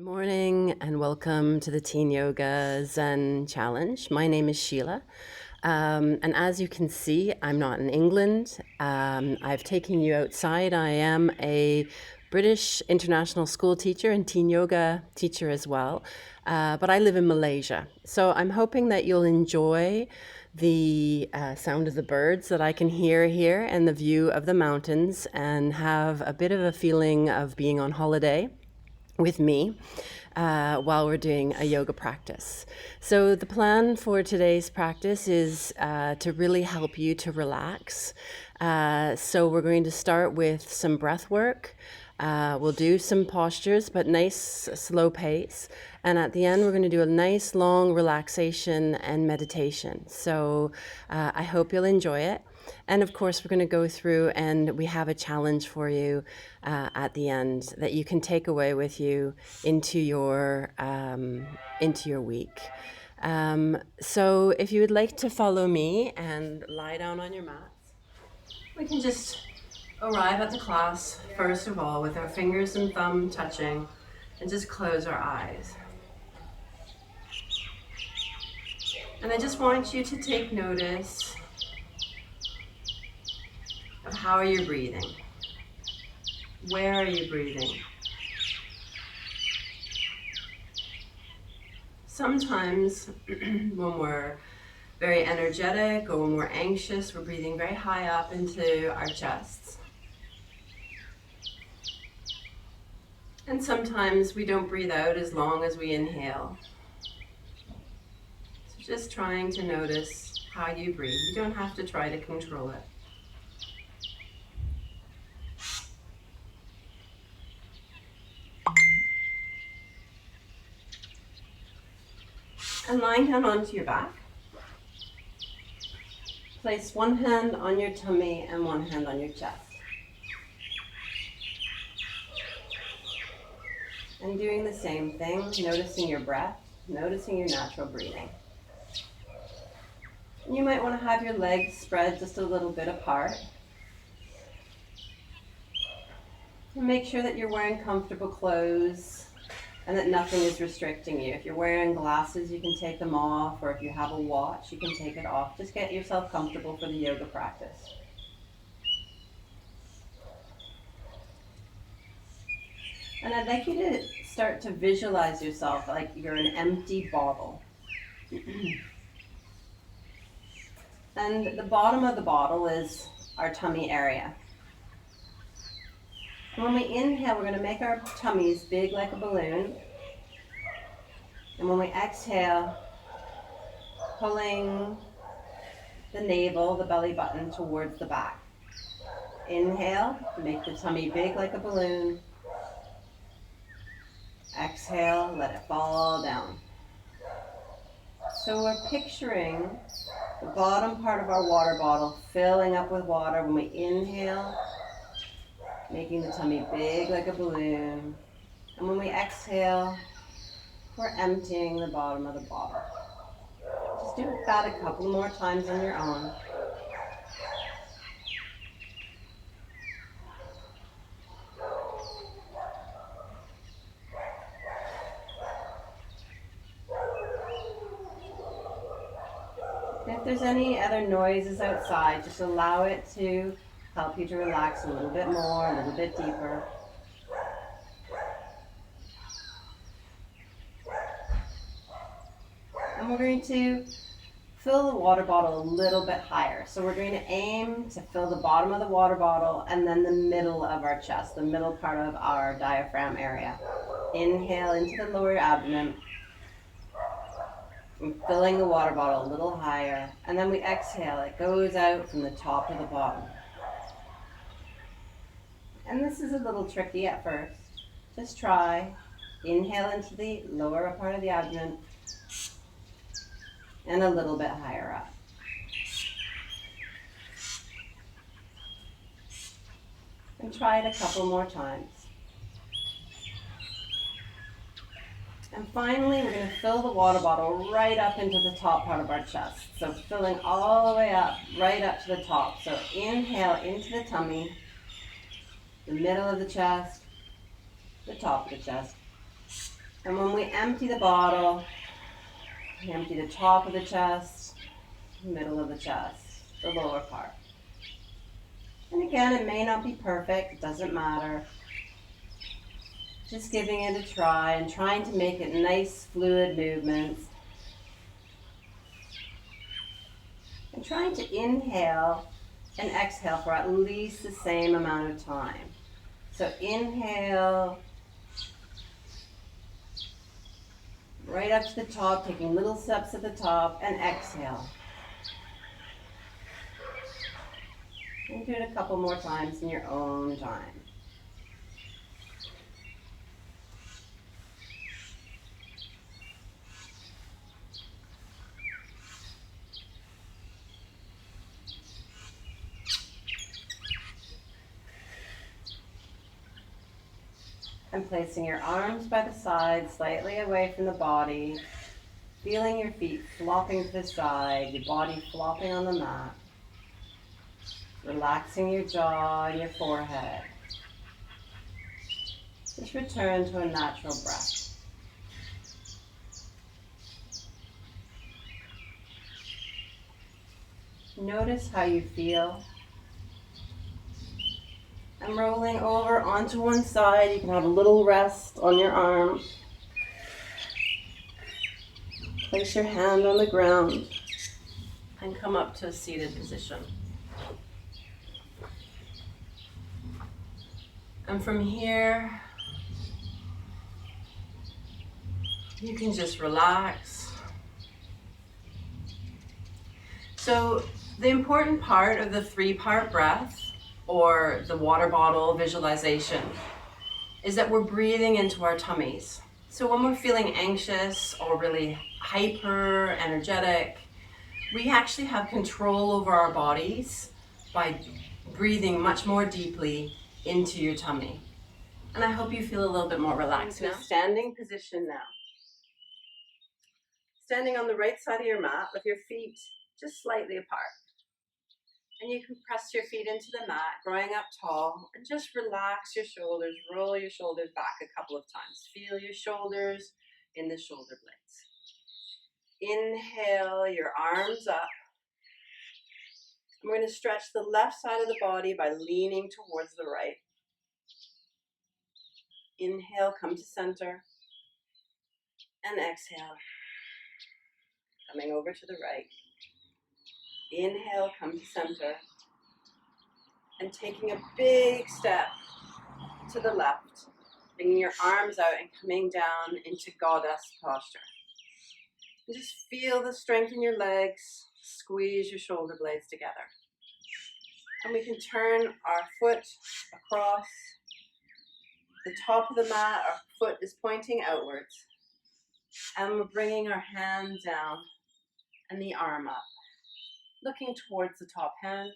Morning and welcome to the Teen Yoga Zen Challenge. My name is Sheila. And as you can see, I'm not in England. I've taken you outside. I am a British international school teacher and teen yoga teacher as well. But I live in Malaysia. So I'm hoping that you'll enjoy the sound of the birds that I can hear here and the view of the mountains and have a bit of a feeling of being on holiday with me while we're doing a yoga practice. So the plan for today's practice is to really help you to relax. So we're going to start with some breath work. We'll do some postures, but nice slow pace. And at the end, we're going to do a nice long relaxation and meditation. So I hope you'll enjoy it. And of course, we're going to go through and we have a challenge for you at the end that you can take away with you into your week. So if you would like to follow me and lie down on your mats, we can just arrive at the class, first of all, with our fingers and thumb touching and just close our eyes. And I just want you to take notice of how are you breathing? Where are you breathing? Sometimes when we're very energetic or when we're anxious, we're breathing very high up into our chests. And sometimes we don't breathe out as long as we inhale. So just trying to notice how you breathe. You don't have to try to control it. And lying down onto your back, place one hand on your tummy and one hand on your chest. And doing the same thing, noticing your breath, noticing your natural breathing. And you might want to have your legs spread just a little bit apart. And make sure that you're wearing comfortable clothes and that nothing is restricting you. If you're wearing glasses, you can take them off, or if you have a watch, you can take it off. Just get yourself comfortable for the yoga practice. And I'd like you to start to visualize yourself like you're an empty bottle. And the bottom of the bottle is our tummy area. And when we inhale, we're going to make our tummies big like a balloon. And when we exhale, pulling the navel, the belly button, towards the back. Inhale, make the tummy big like a balloon. Exhale, let it fall down. So we're picturing the bottom part of our water bottle filling up with water when we inhale, making the tummy big like a balloon. And when we exhale, we're emptying the bottom of the bottle. Just do that a couple more times on your own. If there's any other noises outside, just allow it to help you to relax a little bit more, a little bit deeper. And we're going to fill the water bottle a little bit higher. So we're going to aim to fill the bottom of the water bottle and then the middle of our chest, the middle part of our diaphragm area. Inhale into the lower abdomen. I'm filling the water bottle a little higher, and then we exhale. It goes out from the top to the bottom. And this is a little tricky at first. Just try. Inhale into the lower part of the abdomen, and a little bit higher up. And try it a couple more times. And finally, we're going to fill the water bottle right up into the top part of our chest. So filling all the way up, right up to the top. So inhale into the tummy, the middle of the chest, the top of the chest. empty the bottle. Empty the top of the chest, middle of the chest, the lower part. And again, it may not be perfect, it doesn't matter. Just giving it a try and trying to make it nice, fluid movements. And trying to inhale and exhale for at least the same amount of time. So inhale, right up to the top, taking little steps at the top, and exhale. And do it a couple more times in your own time. And placing your arms by the side, slightly away from the body, feeling your feet flopping to the side, your body flopping on the mat, relaxing your jaw and your forehead. Just return to a natural breath. Notice how you feel. And rolling over onto one side, you can have a little rest on your arm. Place your hand on the ground and come up to a seated position. And from here, you can just relax. So the important part of the 3-part breath, or the water bottle visualization, is that we're breathing into our tummies. So when we're feeling anxious or really hyper energetic, we actually have control over our bodies by breathing much more deeply into your tummy. And I hope you feel a little bit more relaxed now. Standing position now. Standing on the right side of your mat with your feet just slightly apart. And you can press your feet into the mat, growing up tall, and just relax your shoulders, roll your shoulders back a couple of times. Feel your shoulders in the shoulder blades. Inhale your arms up. We're going to stretch the left side of the body by leaning towards the right. Inhale, come to center. And exhale, coming over to the right. Inhale, come to center. And taking a big step to the left, bringing your arms out and coming down into goddess posture. And just feel the strength in your legs, squeeze your shoulder blades together. And we can turn our foot across the top of the mat, our foot is pointing outwards. And we're bringing our hand down and the arm up, looking towards the top hand.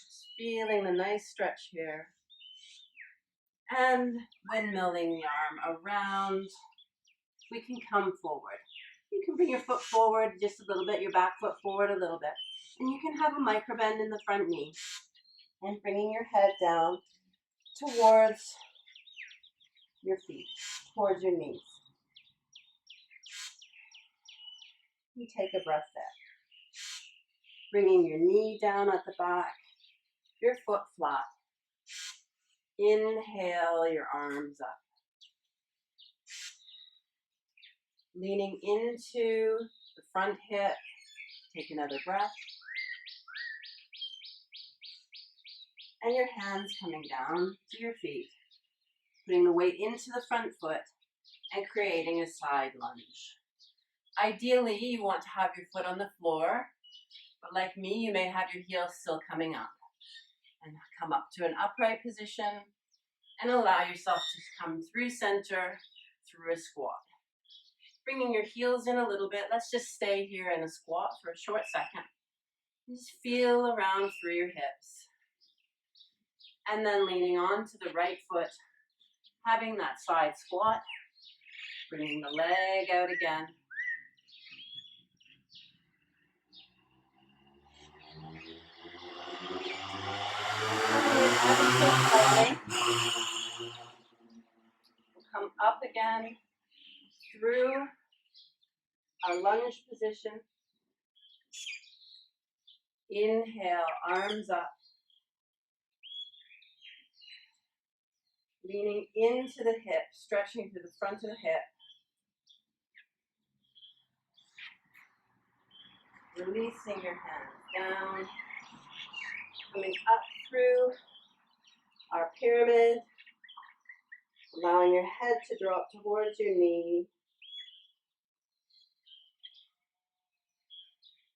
Just feeling the nice stretch here. And windmilling the arm around, we can come forward. You can bring your foot forward just a little bit, your back foot forward a little bit. And you can have a micro bend in the front knee. And bringing your head down towards your feet, towards your knees. You take a breath there. Bringing your knee down at the back, your foot flat. Inhale your arms up. Leaning into the front hip. Take another breath. And your hands coming down to your feet. Putting the weight into the front foot and creating a side lunge. Ideally, you want to have your foot on the floor, but like me, you may have your heels still coming up. And come up to an upright position and allow yourself to come through center, through a squat. Bringing your heels in a little bit. Let's just stay here in a squat for a short second. Just feel around through your hips. And then leaning on to the right foot, having that side squat. Bringing the leg out again. come up again through our lunge position. Inhale, arms up. Leaning into the hip, stretching through the front of the hip. Releasing your hands down. Coming up through our pyramid. Allowing your head to drop towards your knee.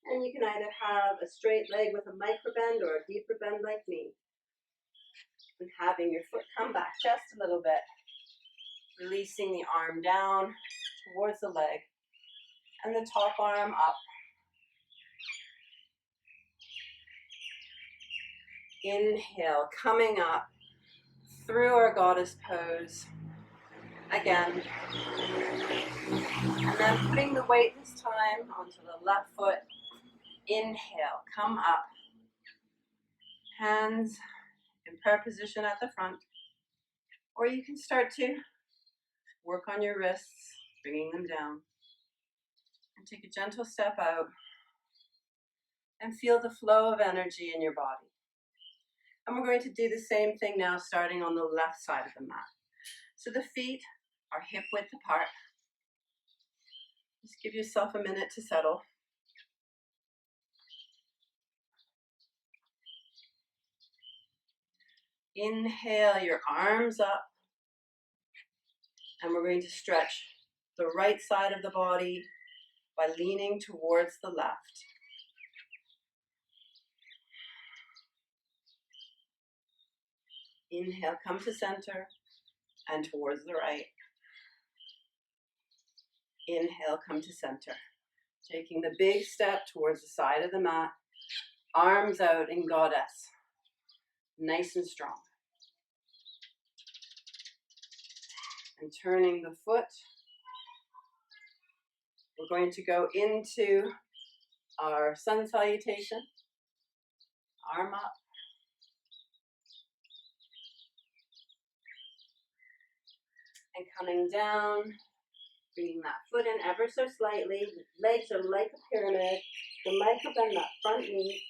And you can either have a straight leg with a micro bend or a deeper bend like me. And having your foot come back just a little bit. Releasing the arm down towards the leg. And the top arm up. Inhale, coming up through our goddess pose. Again. And then putting the weight this time onto the left foot. Inhale, come up. Hands in prayer position at the front. Or you can start to work on your wrists, bringing them down. And take a gentle step out. And feel the flow of energy in your body. And we're going to do the same thing now, starting on the left side of the mat. So the feet are hip width apart. Just give yourself a minute to settle. Inhale your arms up. And we're going to stretch the right side of the body by leaning towards the left. Inhale, come to center and towards the right. Inhale, come to center. Taking the big step towards the side of the mat. Arms out in goddess. Nice and strong. And turning the foot. We're going to go into our sun salutation. Arm up. And coming down, bringing that foot in ever so slightly. Legs are like a pyramid. The micro bend that front knee.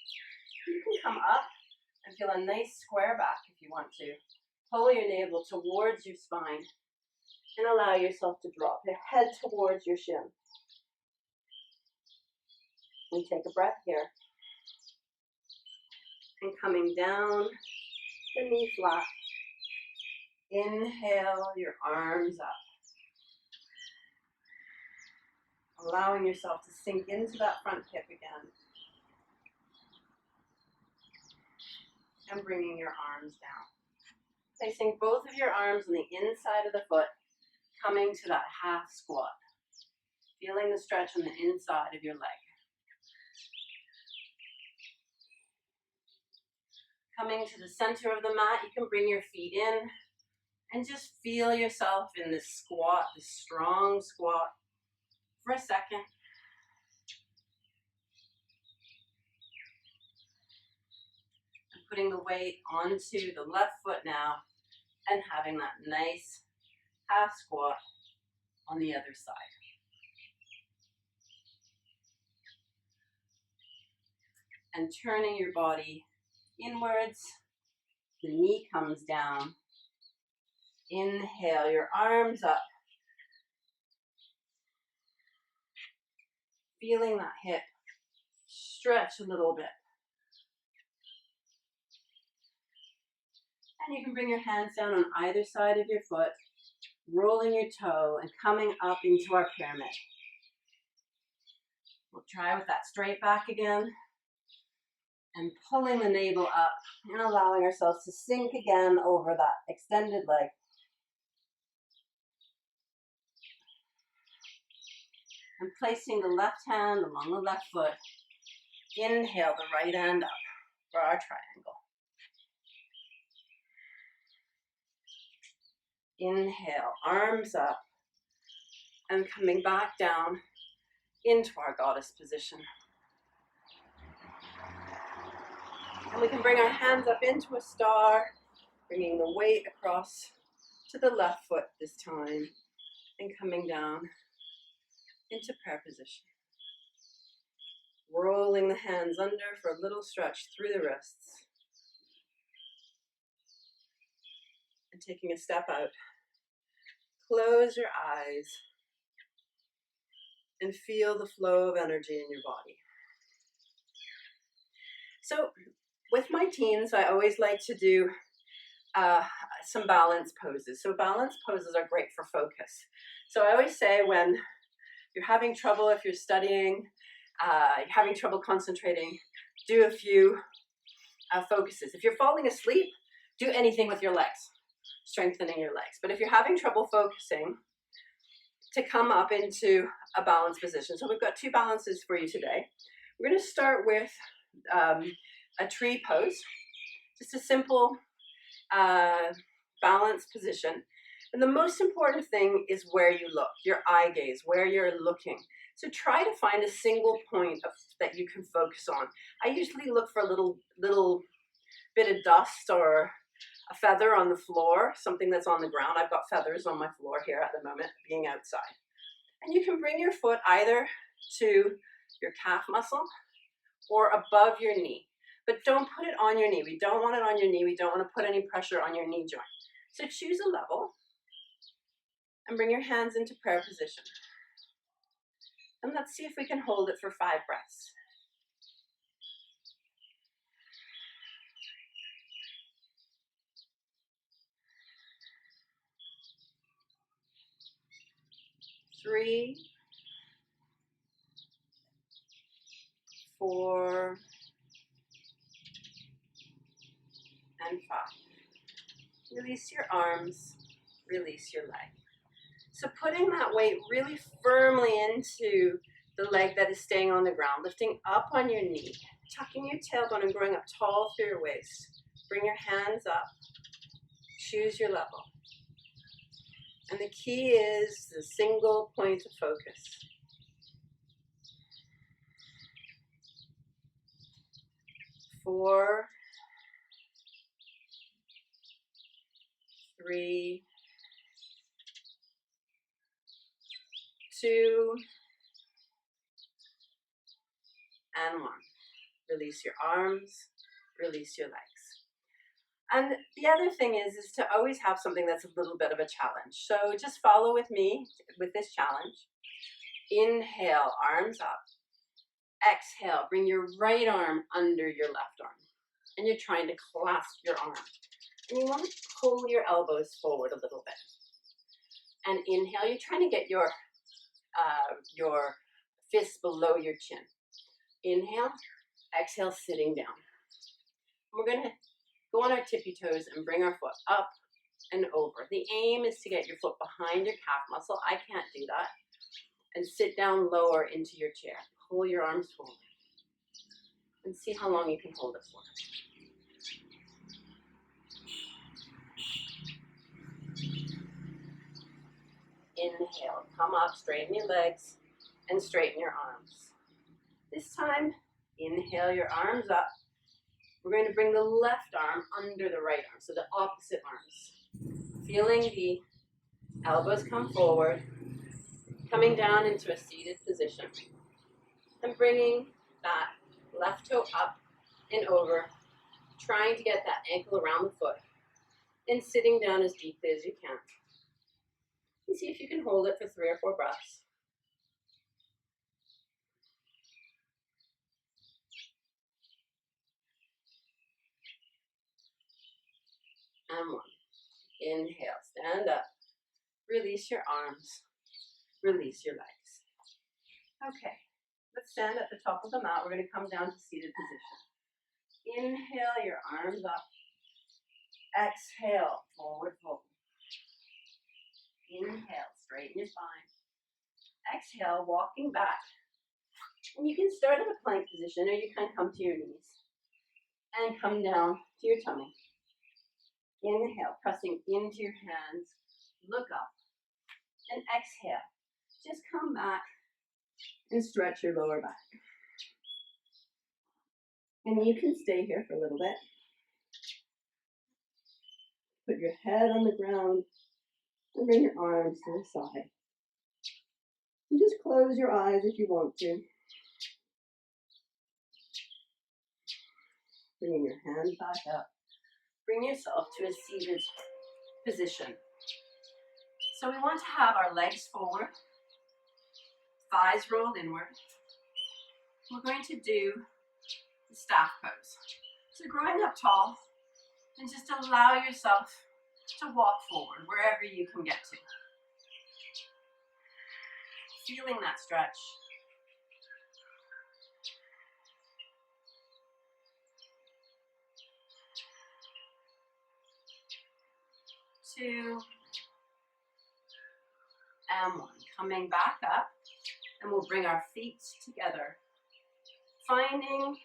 You can come up and feel a nice square back if you want to. Pull your navel towards your spine and allow yourself to drop your head towards your shin. And take a breath here. And coming down, the knee flat. Inhale your arms up. Allowing yourself to sink into that front hip again. And bringing your arms down. Placing both of your arms on the inside of the foot, coming to that half squat. Feeling the stretch on the inside of your leg. Coming to the center of the mat, you can bring your feet in. And just feel yourself in this squat, this strong squat, for a second. And putting the weight onto the left foot now, and having that nice half squat on the other side. And turning your body inwards, the knee comes down. Inhale your arms up. Feeling that hip stretch a little bit. And you can bring your hands down on either side of your foot, rolling your toe and coming up into our pyramid. We'll try with that straight back again. And pulling the navel up and allowing ourselves to sink again over that extended leg. And placing the left hand along the left foot. Inhale the right hand up for our triangle. Inhale, arms up. And coming back down into our goddess position. And we can bring our hands up into a star, bringing the weight across to the left foot this time and coming down into prayer position. Rolling the hands under for a little stretch through the wrists. And taking a step out. Close your eyes and feel the flow of energy in your body. So with my teens, I always like to do some balance poses. So balance poses are great for focus. So I always say when you're having trouble, if you're studying, you're having trouble concentrating, do a few focuses. If you're falling asleep, do anything with your legs, strengthening your legs. But if you're having trouble focusing, to come up into a balance position. So we've got two balances for you today. We're going to start with a tree pose, just a simple balance position. And the most important thing is where you look, your eye gaze, where you're looking. So try to find a single point that you can focus on. I usually look for a little bit of dust or a feather on the floor, something that's on the ground. I've got feathers on my floor here at the moment, being outside. And you can bring your foot either to your calf muscle or above your knee. But don't put it on your knee. We don't want it on your knee. We don't want to put any pressure on your knee joint. So choose a level and bring your hands into prayer position. And let's see if we can hold it for 5 breaths. Three, 4, and 5. Release your arms, release your leg. So putting that weight really firmly into the leg that is staying on the ground, lifting up on your knee, tucking your tailbone and growing up tall through your waist. Bring your hands up, choose your level. And the key is the single point of focus. 4, 3, 2, and 1. Release your arms, release your legs. And the other thing is to always have something that's a little bit of a challenge. So just follow with me with this challenge. Inhale, arms up. Exhale, bring your right arm under your left arm. And you're trying to clasp your arm. And you want to pull your elbows forward a little bit. And inhale, you're trying to get your fists below your chin. Inhale, exhale, sitting down. We're going to go on our tippy toes and bring our foot up and over. The aim is to get your foot behind your calf muscle. I can't do that. And sit down lower into your chair. Pull your arms forward. And see how long you can hold it for. Inhale, come up, straighten your legs, and straighten your arms. This time, inhale your arms up. We're going to bring the left arm under the right arm, so the opposite arms. Feeling the elbows come forward, coming down into a seated position, and bringing that left toe up and over, trying to get that ankle around the foot, and sitting down as deeply as you can. And see if you can hold it for 3 or 4 breaths. And 1. Inhale, stand up. Release your arms. Release your legs. Okay, let's stand at the top of the mat. We're going to come down to seated position. Inhale your arms up. Exhale, forward fold. Inhale, straighten your spine. Exhale, walking back. And you can start in a plank position or you can come to your knees. And come down to your tummy. Inhale, pressing into your hands. Look up. And exhale. Just come back and stretch your lower back. And you can stay here for a little bit. Put your head on the ground And bring your arms to the side. And just close your eyes if you want to. Bringing your hand back up. Bring yourself to a seated position. So we want to have our legs forward, thighs rolled inward. We're going to do the staff pose. So growing up tall, and just allow yourself to walk forward wherever you can get to. Feeling that stretch. 2, and 1. Coming back up, and we'll bring our feet together. Finding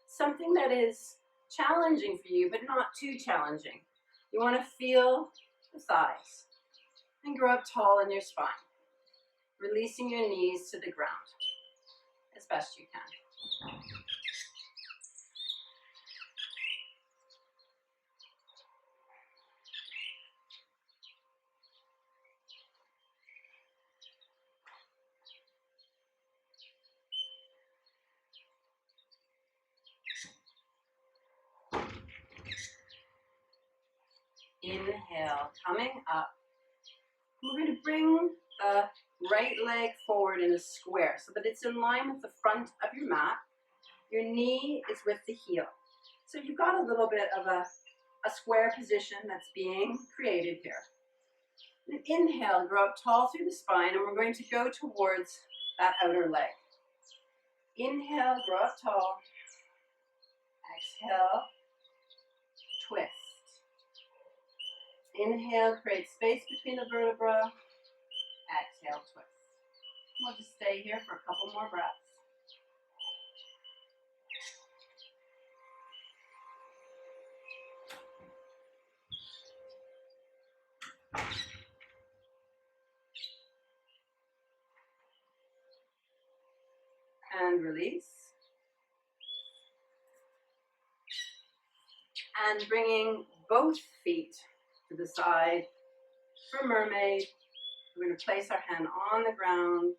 something that is challenging for you, but not too challenging. You want to feel the thighs and grow up tall in your spine, releasing your knees to the ground as best you can. Inhale, coming up. We're going to bring the right leg forward in a square so that it's in line with the front of your mat. Your knee is with the heel. So you've got a little bit of a square position that's being created here. And inhale, grow up tall through the spine, and we're going to go towards that outer leg. Inhale, grow up tall. Exhale, twist. Inhale, create space between the vertebrae. Exhale, twist. We'll just stay here for a couple more breaths. And release. And bringing both feet to the side for mermaid. We're going to place our hand on the ground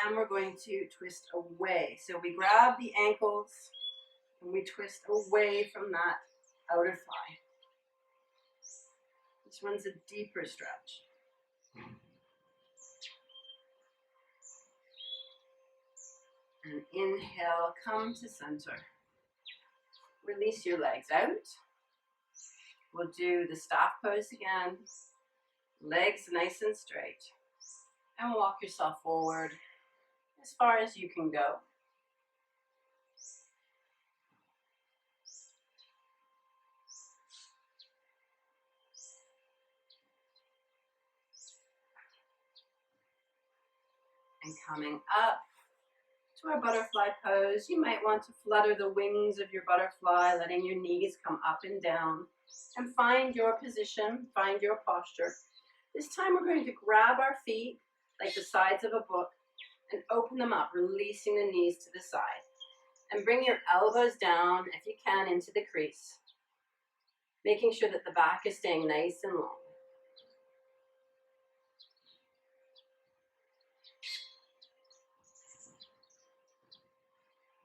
and we're going to twist away. So we grab the ankles and we twist away from that outer thigh. This one's a deeper stretch. And inhale, come to center. Release your legs out. We'll do the staff pose again. Legs nice and straight. And walk yourself forward as far as you can go. And coming up to our butterfly pose, you might want to flutter the wings of your butterfly, letting your knees come up and down. And find your position, find your posture. This time we're going to grab our feet like the sides of a book and open them up, releasing the knees to the side. And bring your elbows down, if you can, into the crease, making sure that the back is staying nice and long.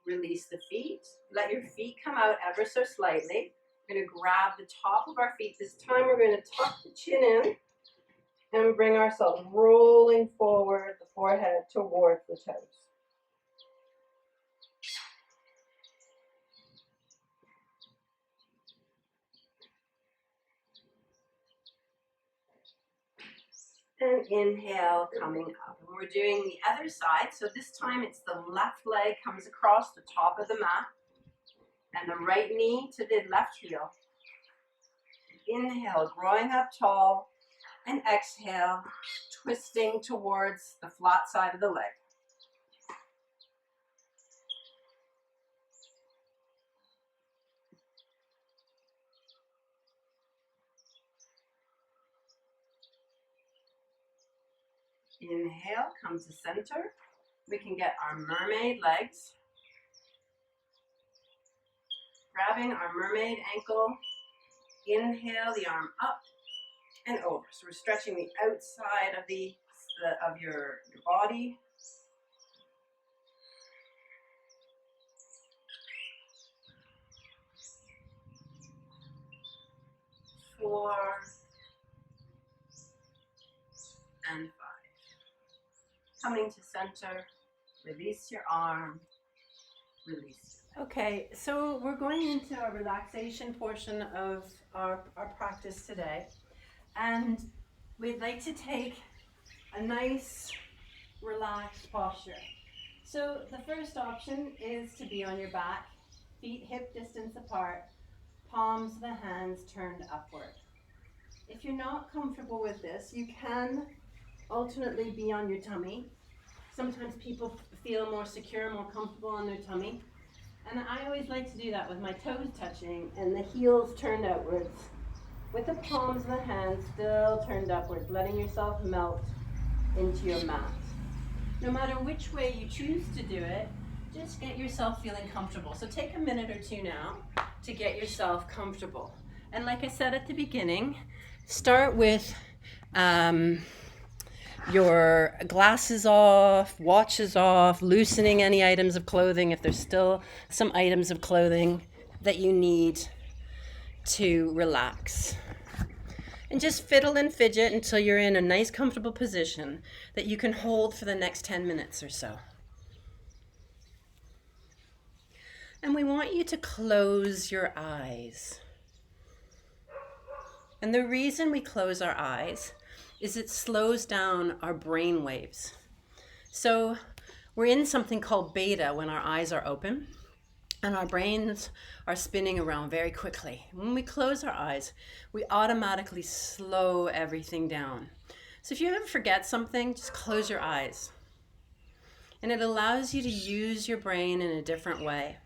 Release the feet. Let your feet come out ever so slightly. We're going to grab the top of our feet. This time we're going to tuck the chin in and bring ourselves rolling forward, the forehead towards the toes. And inhale, coming up. And we're doing the other side. So this time it's the left leg comes across the top of the mat and the right knee to the left heel. Inhale, growing up tall, and exhale, twisting towards the flat side of the leg. Inhale, come to center. We can get our mermaid legs. Grabbing our mermaid ankle. Inhale, the arm up. and over. So we're stretching the outside of your body. 4 and 5. Coming to center, release your arm, release. Okay, so we're going into a relaxation portion of our practice today. And we'd like to take a nice, relaxed posture. So the first option is to be on your back, feet hip distance apart, palms of the hands turned upward. If you're not comfortable with this, you can alternately be on your tummy. Sometimes people feel more secure, more comfortable on their tummy. And I always like to do that with my toes touching and the heels turned outwards, with the palms of the hands still turned upwards, letting yourself melt into your mat. No matter which way you choose to do it, just get yourself feeling comfortable. So take a minute or two now to get yourself comfortable. And like I said at the beginning, start with your glasses off, watches off, loosening any items of clothing if there's still some items of clothing that you need to relax. And just fiddle and fidget until you're in a nice comfortable position that you can hold for the next 10 minutes or so. And we want you to close your eyes. And the reason we close our eyes is it slows down our brain waves. So we're in something called beta when our eyes are open and our brains are spinning around very quickly. When we close our eyes, we automatically slow everything down. So if you ever forget something, just close your eyes. And it allows you to use your brain in a different way.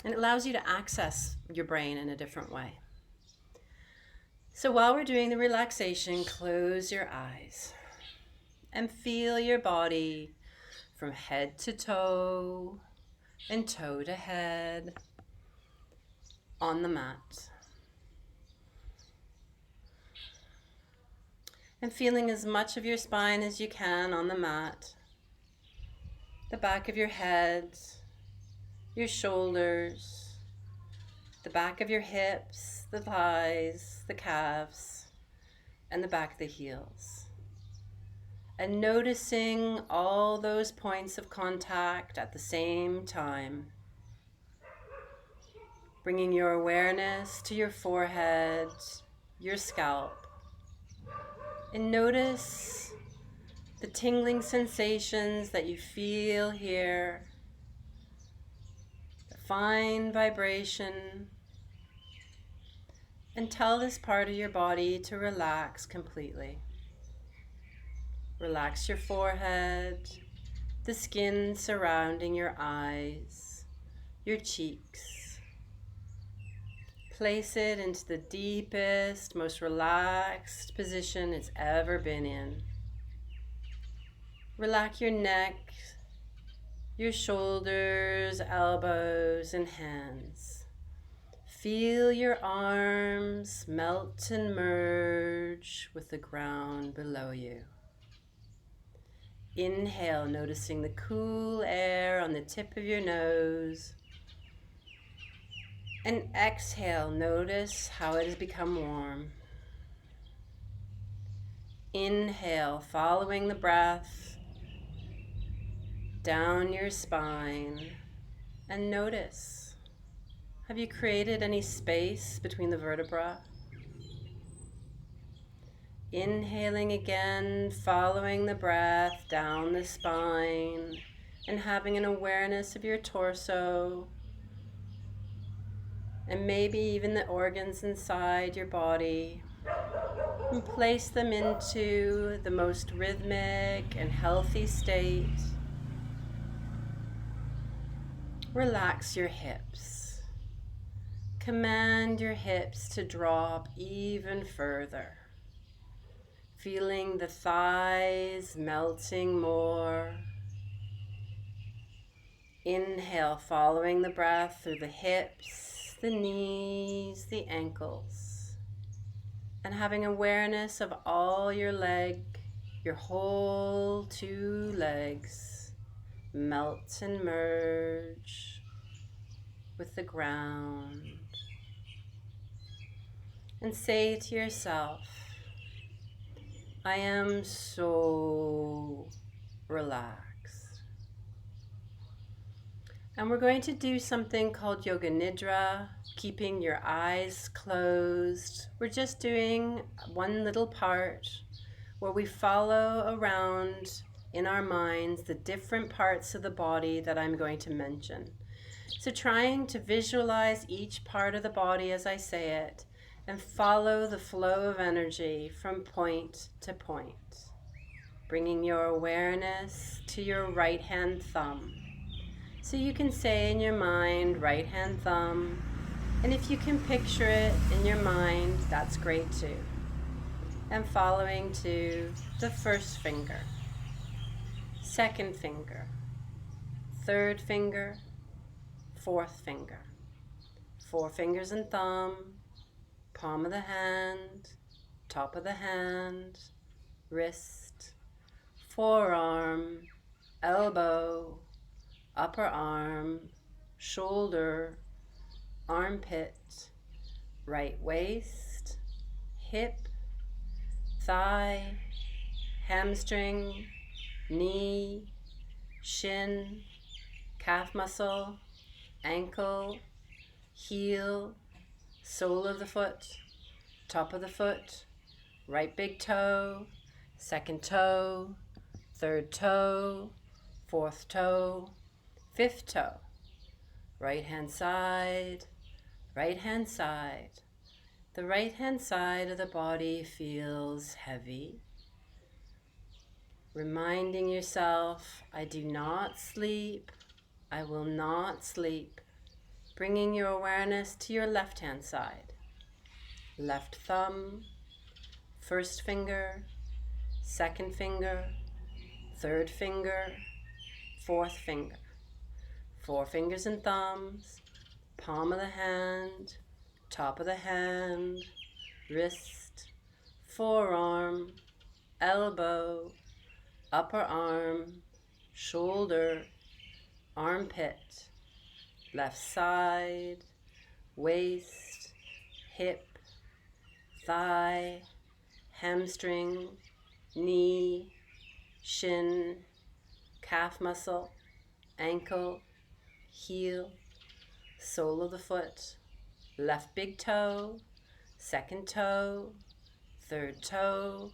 And it allows you to access your brain in a different way. So while we're doing the relaxation, close your eyes and feel your body from head to toe and toe to head on the mat. And feeling as much of your spine as you can on the mat, the back of your head, your shoulders, the back of your hips, the thighs, the calves, and the back of the heels. And noticing all those points of contact at the same time. Bringing your awareness to your forehead, your scalp. And notice the tingling sensations that you feel here. The fine vibration. And tell this part of your body to relax completely. Relax your forehead, the skin surrounding your eyes, your cheeks. Place it into the deepest, most relaxed position it's ever been in. Relax your neck, your shoulders, elbows, and hands. Feel your arms melt and merge with the ground below you. Inhale, noticing the cool air on the tip of your nose. And exhale, notice how it has become warm. Inhale, following the breath down your spine. And notice. Have you created any space between the vertebrae? Inhaling again, following the breath down the spine and having an awareness of your torso and maybe even the organs inside your body, and place them into the most rhythmic and healthy state. Relax your hips. Command your hips to drop even further. Feeling the thighs melting more. Inhale, following the breath through the hips, the knees, the ankles. and having awareness of all your whole two legs melt and merge with the ground. And say to yourself, I am so relaxed. And we're going to do something called Yoga Nidra, keeping your eyes closed. We're just doing one little part where we follow around in our minds the different parts of the body that I'm going to mention. So trying to visualize each part of the body as I say it and follow the flow of energy from point to point, bringing your awareness to your right hand thumb. So you can say in your mind, right hand thumb, and if you can picture it in your mind, that's great too. And following to the first finger, second finger, third finger, fourth finger, four fingers and thumb, palm of the hand, top of the hand, wrist, forearm, elbow, upper arm, shoulder, armpit, right waist, hip, thigh, hamstring, knee, shin, calf muscle, ankle, heel, sole of the foot, top of the foot, right big toe, second toe, third toe, fourth toe, fifth toe, right hand side, right hand side. The right hand side of the body feels heavy. Reminding yourself, I do not sleep, I will not sleep. Bringing your awareness to your left hand side. Left thumb, first finger, second finger, third finger, fourth finger. Four fingers and thumbs, palm of the hand, top of the hand, wrist, forearm, elbow, upper arm, shoulder, armpit, left side, waist, hip, thigh, hamstring, knee, shin, calf muscle, ankle, heel, sole of the foot, left big toe, second toe, third toe,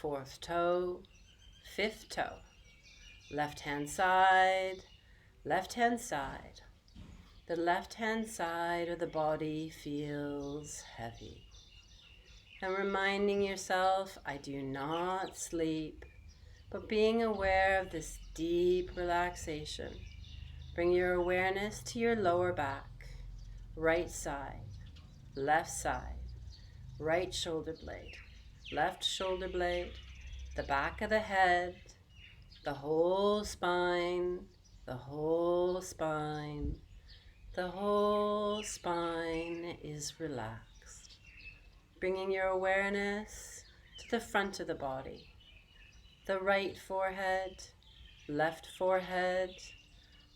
fourth toe, fifth toe, left hand side, left hand side. The left hand side of the body feels heavy. And reminding yourself, I do not sleep, but being aware of this deep relaxation. Bring your awareness to your lower back, right side, left side, right shoulder blade, left shoulder blade, the back of the head, the whole spine, the whole spine. The whole spine is relaxed. Bringing your awareness to the front of the body, the right forehead, left forehead,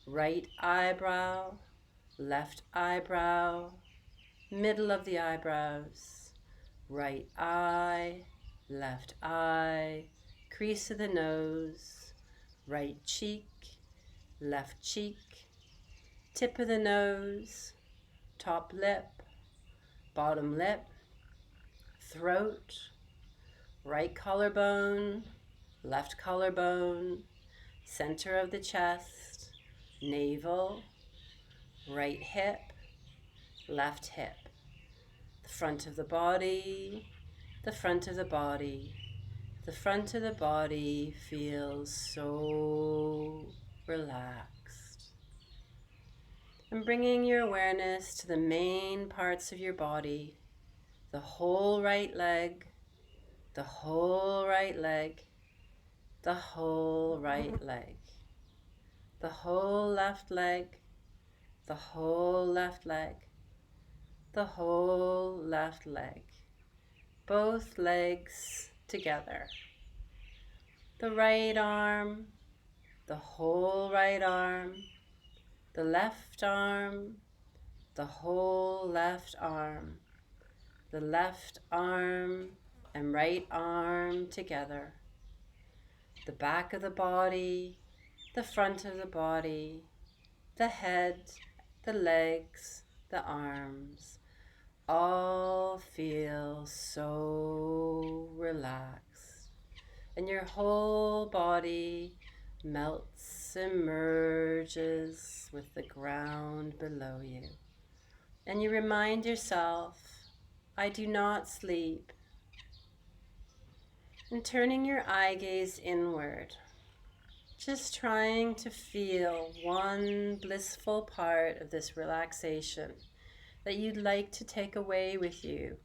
right eyebrow, left eyebrow, middle of the eyebrows, right eye, left eye, crease of the nose, right cheek, left cheek, tip of the nose, top lip, bottom lip, throat, right collarbone, left collarbone, center of the chest, navel, right hip, left hip, the front of the body, the front of the body. The front of the body feels so relaxed. And bringing your awareness to the main parts of your body, the whole right leg, the whole right leg, the whole right leg, the whole left leg, the whole left leg, the whole left leg. both legs together. The right arm, the whole right arm, the left arm, the whole left arm, the left arm and right arm together, the back of the body, the front of the body, the head, the legs, the arms, all feel so relaxed, and your whole body melts and merges with the ground below you. And you remind yourself, I do not sleep. And turning your eye gaze inward, just trying to feel one blissful part of this relaxation that you'd like to take away with you.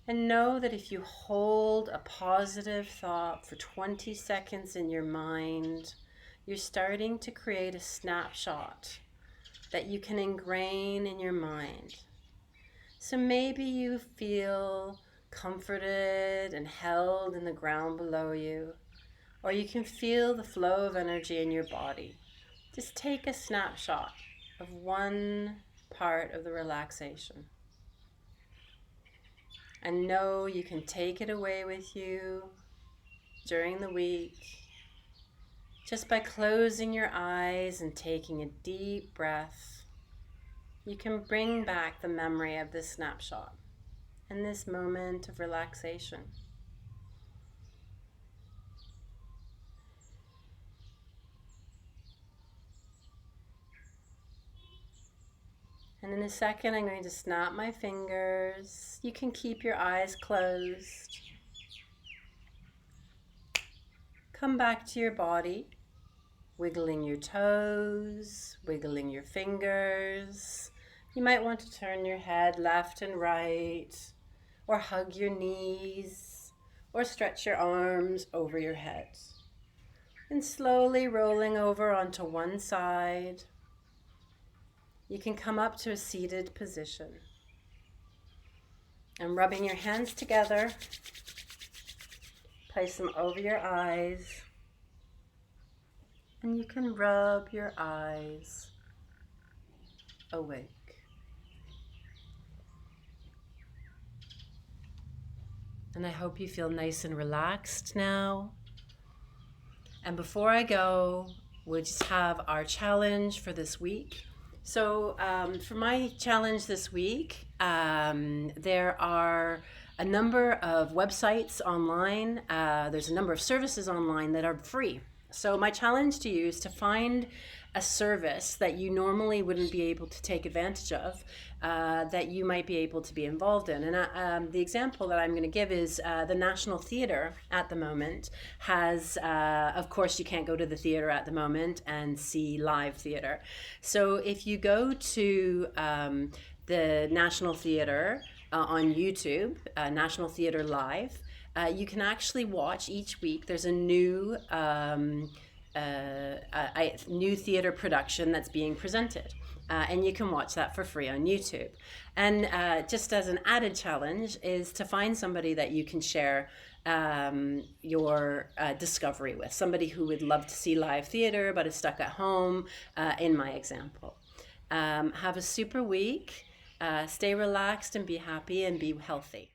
And know that if you hold a positive thought for 20 seconds in your mind, you're starting to create a snapshot that you can ingrain in your mind. So maybe you feel comforted and held in the ground below you, or you can feel the flow of energy in your body. Just take a snapshot of one part of the relaxation. And know you can take it away with you during the week just by closing your eyes and taking a deep breath. You can bring back the memory of this snapshot and this moment of relaxation. And in a second, I'm going to snap my fingers. You can keep your eyes closed. Come back to your body, wiggling your toes, wiggling your fingers. You might want to turn your head left and right, or hug your knees, or stretch your arms over your head. And slowly rolling over onto one side, you can come up to a seated position. And rubbing your hands together, place them over your eyes, and you can rub your eyes awake. And I hope you feel nice and relaxed now. And before I go, we'll just have our challenge for this week. So for my challenge this week, there are a number of websites online. There's a number of services online that are free. So my challenge to you is to find a service that you normally wouldn't be able to take advantage of, that you might be able to be involved in. And the example that I'm going to give is the National Theatre at the moment has, of course, you can't go to the theatre at the moment and see live theatre. So if you go to the National Theatre on YouTube, National Theatre Live, you can actually watch each week. There's a new new theater production that's being presented, and you can watch that for free on YouTube. And just as an added challenge is to find somebody that you can share your discovery with, somebody who would love to see live theater but is stuck at home, in my example. Have a super week, stay relaxed and be happy and be healthy.